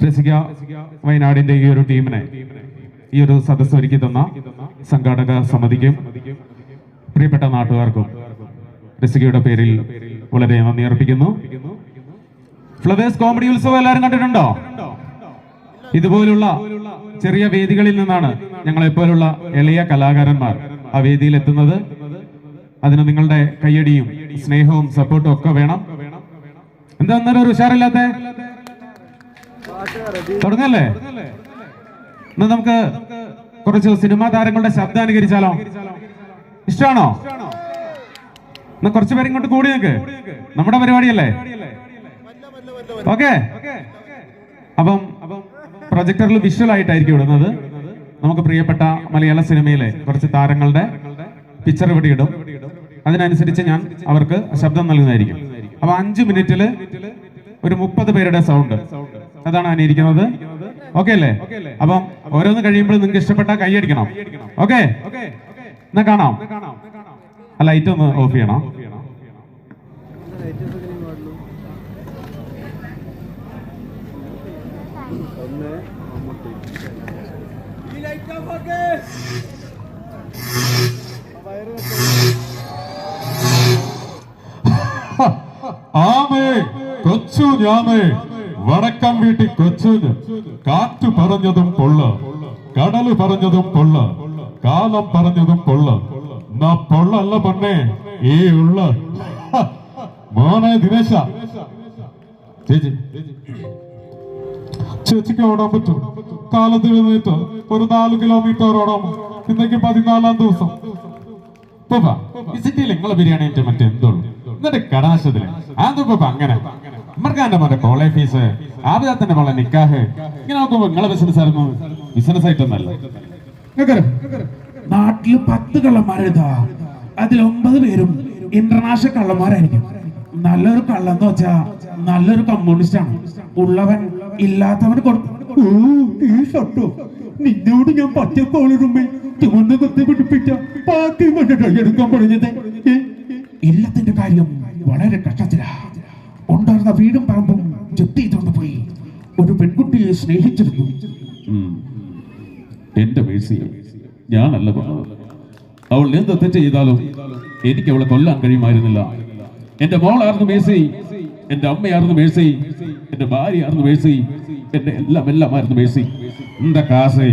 രസിക വയനാടിന്റെ ഈ ഒരു ടീമിനെ ഈ ഒരു സദസ്സ് ഒരുക്കി തന്ന സംഘാടക സമിതിക്കും പ്രിയപ്പെട്ട നാട്ടുകാർക്കും രസികയുടെ പേരിൽ വളരെ നന്ദി അർപ്പിക്കുന്നു. ഫ്ലവേഴ്സ് കോമഡി ഉത്സവം എല്ലാവരും കണ്ടിട്ടുണ്ടോ? ഇതുപോലുള്ള ചെറിയ വേദികളിൽ നിന്നാണ് ഞങ്ങളെപ്പോലുള്ള എളിയ കലാകാരന്മാർ ആ വേദിയിൽ എത്തുന്നത്. അതിന് നിങ്ങളുടെ കയ്യടിയും സ്നേഹവും സപ്പോർട്ടും ഒക്കെ വേണം. എന്താ അന്നേരം ഒരു ഉഷാറില്ലാത്ത തുടങ്ങല്ലേ? എന്നാ നമുക്ക് കുറച്ച് സിനിമാ താരങ്ങളുടെ ശബ്ദം അനുകരിച്ചാലോ? ഇഷ്ടമാണോ? എന്നാ കുറച്ചു പേര് ഇങ്ങോട്ട് കൂടി നിൽക്ക്, നമ്മുടെ പരിപാടിയല്ലേ. ഓക്കെ, അപ്പം പ്രൊജക്ടറിൽ വിഷ്വൽ ആയിട്ടായിരിക്കും ഇടുന്നത്. നമുക്ക് പ്രിയപ്പെട്ട മലയാള സിനിമയിലെ കുറച്ച് താരങ്ങളുടെ പിക്ചർ ഇവിടെ ഇടും. അതിനനുസരിച്ച് ഞാൻ അവർക്ക് ശബ്ദം നൽകുന്നതായിരിക്കും. അപ്പൊ 5 മിനിറ്റില് ഒരു 30 പേരുടെ സൗണ്ട്, അതാണ് അനുകരിക്കുന്നത്. ഓക്കെ അല്ലേ? അപ്പം ഓരോന്ന് കഴിയുമ്പോൾ നിങ്ങൾക്ക് ഇഷ്ടപ്പെട്ട കൈയടിക്കണം. ഓക്കെ, എന്നാ കാണാം. ആ ലൈറ്റ് ഒന്ന് ഓഫ് ചെയ്യണം. ആമേ കൊച്ചു ഞാമേ വടക്കം വീട്ടി കൊച്ചുന് കാറ്റ് പറഞ്ഞതും കൊള്ള, കടല് പറഞ്ഞതും കൊള്ള, കാലം പറഞ്ഞതും കൊള്ള. നാ പൊള്ളല്ല പൊണ്ണേ ഈ ഉള്ള മോനെ ദിനേശ. ചേച്ചി ചേച്ചിക്ക് ഓടാൻ പറ്റും? കാലത്ത് എഴുന്നേറ്റ് ഒരു 4 കിലോമീറ്റർ ഓടാം. ഇന്നേക്ക് 14-ാം ദിവസം. ഈ സിറ്റിയിൽ നിങ്ങളെ ബിരിയാണി ആയിട്ട് മറ്റെന്തുള്ളൂ എന്നിട്ട് കടാശത്തില് അതൊക്കെ അങ്ങനെ മർക്കാന്റെ മോന്റെ കോളേജ് ഫീസ്, ആദ്യത്തിന്റെ മോളെ നിക്കാഹ്, ഇങ്ങനെ നോക്കുമ്പോ നിങ്ങളെ ബിസിനസ് ആയിരുന്നു. ബിസിനസ് ആയിട്ടൊന്നല്ല. നാട്ടില് 10 കള്ളന്മാരെഴുതാ, അതിൽ 9 പേരും ഇന്റർനാഷണൽ കള്ളന്മാരായിരിക്കും. നല്ലൊരു കള്ളെന്ന് വെച്ചാ നല്ലൊരു കമ്മ്യൂണിസ്റ്റ് ആണ്. ഉള്ളവൻ ഇല്ലാത്തവന് കൊടുക്കും. നിന്നോട് ഞാൻ പച്ചക്കോളിടുമ്പോ ചുമന്ന് കുത്തി പിടിപ്പിച്ച പാർട്ടി എടുക്കാൻ പറഞ്ഞത്. എല്ലാത്തിന്റെ കാര്യം വളരെ കഷ്ടത്തിലാ. ഉണ്ടായിരുന്ന വീടും പറമ്പും ജപ്തി ചെയ്തുകൊണ്ട് പോയി. ഒരു പെൺകുട്ടിയെ സ്നേഹിച്ചിരുന്നു. എന്റെ മേഴ്സി, ഞാനല്ല പറഞ്ഞത്. അവൾ എന്ത് തെറ്റ് ചെയ്താലും എനിക്ക് അവളെ കൊല്ലാൻ കഴിയുമായിരുന്നില്ല. എന്റെ മോളായിരുന്നു മേഴ്സി, എന്റെ അമ്മയായിരുന്നു മേഴ്സി, എന്റെ ഭാര്യയായിരുന്നു മേഴ്സി, എന്റെ എല്ലാമായിരുന്നു മേഴ്സി. എന്താ കാശ്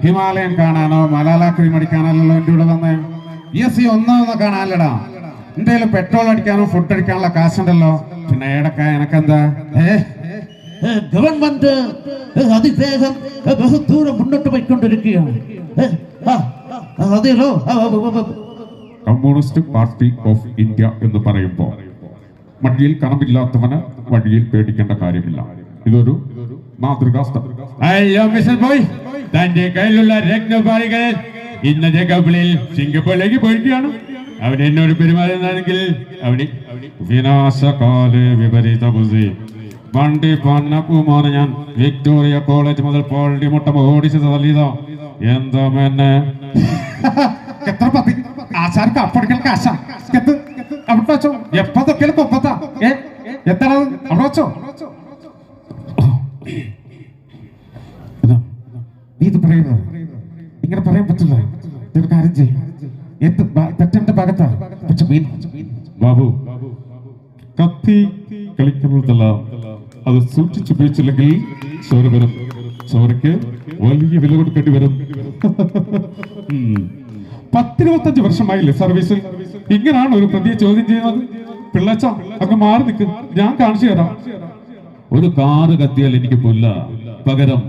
ഹിമാലയൻ കാണാനോ മലാല ക്രീം അടിക്കാനല്ലോ എന്റെ കൂടെ തന്നെ? ESC ഒന്നൊന്നും കാണാനല്ലടാ. എന്റെ കയ്യിൽ പെട്രോൾ അടിക്കാനോ ഫുഡ് അടിക്കാനുള്ള കാശുണ്ടല്ലോ. പിന്നെ ഏടക്ക എനക്കെന്താ? ഗവൺമെന്റ് അതിവേഗം ബഹുദൂരം മുന്നോട്ട് പോയിക്കൊണ്ടിരിക്കുകയാണ്. അതെല്ലോ കമ്മ്യൂണിസ്റ്റ് പാർട്ടി ഓഫ് ഇന്ത്യ എന്ന് പറയുമ്പോൾ വഴിയിൽ കണമില്ലാത്തവന് വഴിയിൽ പേടിക്കേണ്ട കാര്യമില്ല. ഇതൊരു മാതൃകാസ്ഥ. തന്റെ കയ്യിലുള്ള രത്നപാളികൾ ഇന്നത്തെ കപ്പിളിൽ സിംഗപ്പൂരിലേക്ക് പോയിരിക്കുകയാണ്. അവൻ എന്നോട് പെരുമാറുന്നതാണെങ്കിൽ അവന് വിനാശകാല വിപരീത ബുദ്ധി. പണ്ട് പന്നപ്പൂമാണ് ഞാൻ വിക്ടോറിയ കോളേജ് മുതൽ പോളി മുട്ട ഓടിച്ചത് തല്ലിയതോ എന്താ മെന്നെ എത്ര പത്തി ആശാർക്ക് അപ്പടിക്കൽ കാശ അവിടെ വെച്ചോ. എപ്പതൊക്കെ കൊപ്പത്താ എത്ര അവിടെ വെച്ചോ. നീ ഇത് പറയുന്നത് ഇങ്ങനെ പറയാൻ പറ്റില്ല. ഒരു കാര്യം ചെയ്യും, തെറ്റന്റെ ഭാഗത്താ. പക്ഷെ ബാബു, കത്തി കളിക്കുന്നതല്ല, അത് സൂക്ഷിച്ചുപയോഗിച്ചില്ലെങ്കിൽ ചോര വരും. ചോരയ്ക്ക് വലിയ വില കൊടുക്കേണ്ടി വരും. 10-25 വർഷമായില്ലേ സർവീസിൽ. ഇങ്ങനെയാണ് ഒരു പ്രതിയെ ചോദ്യം ചെയ്യുന്നത്? പിള്ളച്ച അങ്ങ് മാറി നിൽക്ക്, ഞാൻ കാണിച്ചു തരാം. ഒരു കാറ് കത്തിയാൽ എനിക്ക് പുല്ല. പകരം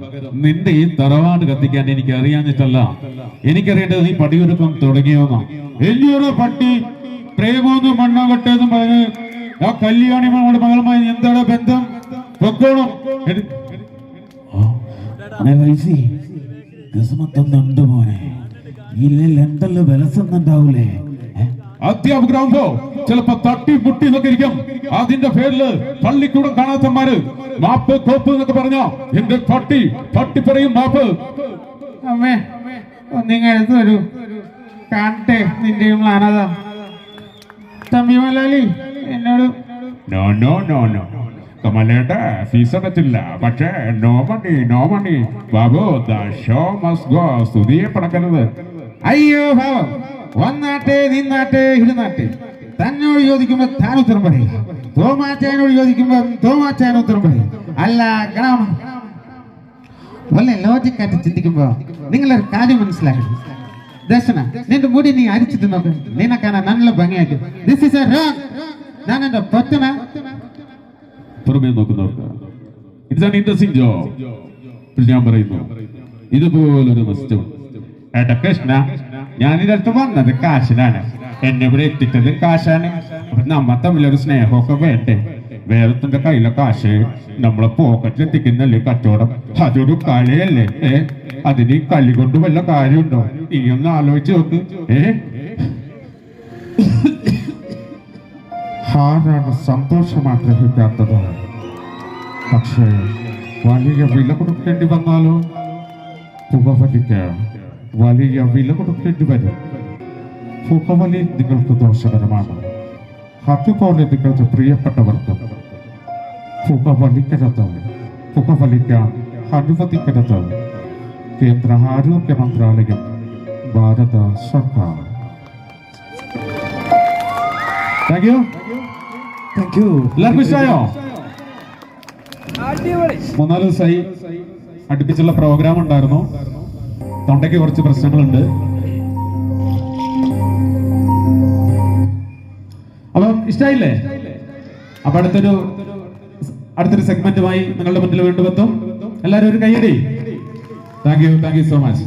നിന്റെ ഈ തറവാട് കത്തിക്കാൻ എനിക്ക് അറിയാഞ്ഞിട്ടല്ല, എനിക്കറിയേണ്ടത് നീ പടിയൊരുക്കം തുടങ്ങിയോന്നാ. വലിയൊരു പട്ടി പ്രേമോന്നും മണ്ണോ കെട്ടേന്നും പറഞ്ഞ് ആ കല്യാണി മകളുടെ മകളുമായി എന്താണ് ബന്ധം? പൊക്കോണം. കിസ്മത്തൊന്നുണ്ട് മോനെ, ഇല്ല ലണ്ടനില് വിലസൊന്നുണ്ടാവൂലേ? അധ്യാപകരാകുമ്പോ ചിലപ്പോ തട്ടി മുട്ടി എന്നൊക്കെ ഇരിക്കും. അതിന്റെ പേരില് പള്ളിക്കൂടം കാണാത്തമാര് മാപ്പ് കോപ്പ് എന്നൊക്കെ പറഞ്ഞ എന്റെ പട്ടി പറയും മാപ്പ്. അമ്മേ നിങ്ങൾ ഒരു കാണട്ടെ നിന്റെയും അനാഥ തമ്പി മലാലി എന്നോട്. നോ നോ നോ നോ, കമലേട്ട ഫീസ് അടച്ചില്ല, പക്ഷേ no money Babu, the show must go. സ്തുതിയെ പടക്കരുത്. അയ്യോ ഭാവം, വന്നാട്ടെ നിന്നാട്ടെ ഇരുന്നാട്ടെ. തന്നോട് ചോദിക്കുമ്പോ താൻ ഉത്തരം പറയും, തോമാച്ചാനോട് ചോദിക്കുമ്പോ തോമാച്ചാൻ ഉത്തരം പറയും. അല്ല ഗ്രാമ വല്ല ലോജിക്കായിട്ട് ചിന്തിക്കുമ്പോ നിങ്ങളൊരു കാര്യം മനസ്സിലാക്കണം. ദർശന, നിന്റെ മുടി നീ അരിച്ചിട്ട് നോക്ക്, നിനക്കാണ് നല്ല ഭംഗിയാക്കും. This is a wrong. ഞാൻ എന്റെ പൊറ്റന പുറമേ നോക്കുന്നവർക്ക് ഇറ്റ്സ് ആൻ ഇൻട്രസ്റ്റിംഗ് ജോബ്. ഞാൻ പറയുന്നു, ഇതുപോലൊരു നഷ്ടം. ഏട്ടാ കൃഷ്ണ, ഞാൻ ഇതിനടുത്ത് വന്നത് കാശിനാണ്, എന്നെ ഇവിടെ എത്തിച്ചത് കാശാണ്. അപ്പൊ നമ്മ തമ്മിലൊരു സ്നേഹമൊക്കെ വേണ്ടേ? വേറെത്തിന്റെ കയ്യിലെ കാശ് നമ്മളെ പോക്കറ്റിൽ എത്തിക്കുന്നല്ലേ കച്ചവടം. അതൊരു കളിയല്ലേ? അതിന് ഈ കളി കൊണ്ട് വല്ല കാര്യമുണ്ടോ? നീ ഒന്ന് ആലോചിച്ച് നോക്ക്. ആരാണ് സന്തോഷം ആഗ്രഹിക്കാത്തത്? പക്ഷേ വലിയ വില കൊടുക്കേണ്ടി വന്നാലോ? പുകവലിക്ക് വലിയ വില കൊടുക്കേണ്ടി വരും. പുകവലി നിങ്ങൾക്ക് ദോഷകരമാണ്, അതുപോലെ നിങ്ങളുടെ പ്രിയപ്പെട്ടവർക്ക് പുകവലിക്കരുത്, പുകവലിക്കാൻ അനുവദിക്കരുത്. കേന്ദ്ര ആരോഗ്യ മന്ത്രാലയം, ഭാരത സർക്കാർ. Thank you. എല്ലാവർക്കും ഇഷ്ടമായോ? 3-4 ദിവസമായി അടുപ്പിച്ചുള്ള പ്രോഗ്രാം ഉണ്ടായിരുന്നു. തൊണ്ടയ്ക്ക് കുറച്ച് പ്രശ്നങ്ങളുണ്ട്. അപ്പം ഇഷ്ടായില്ലേ? അപ്പൊ അടുത്തൊരു സെഗ്മെന്റുമായി നിങ്ങളുടെ മുന്നിൽ വീണ്ടും എത്തും. എല്ലാവരും ഒരു കൈയടി. Thank you so much.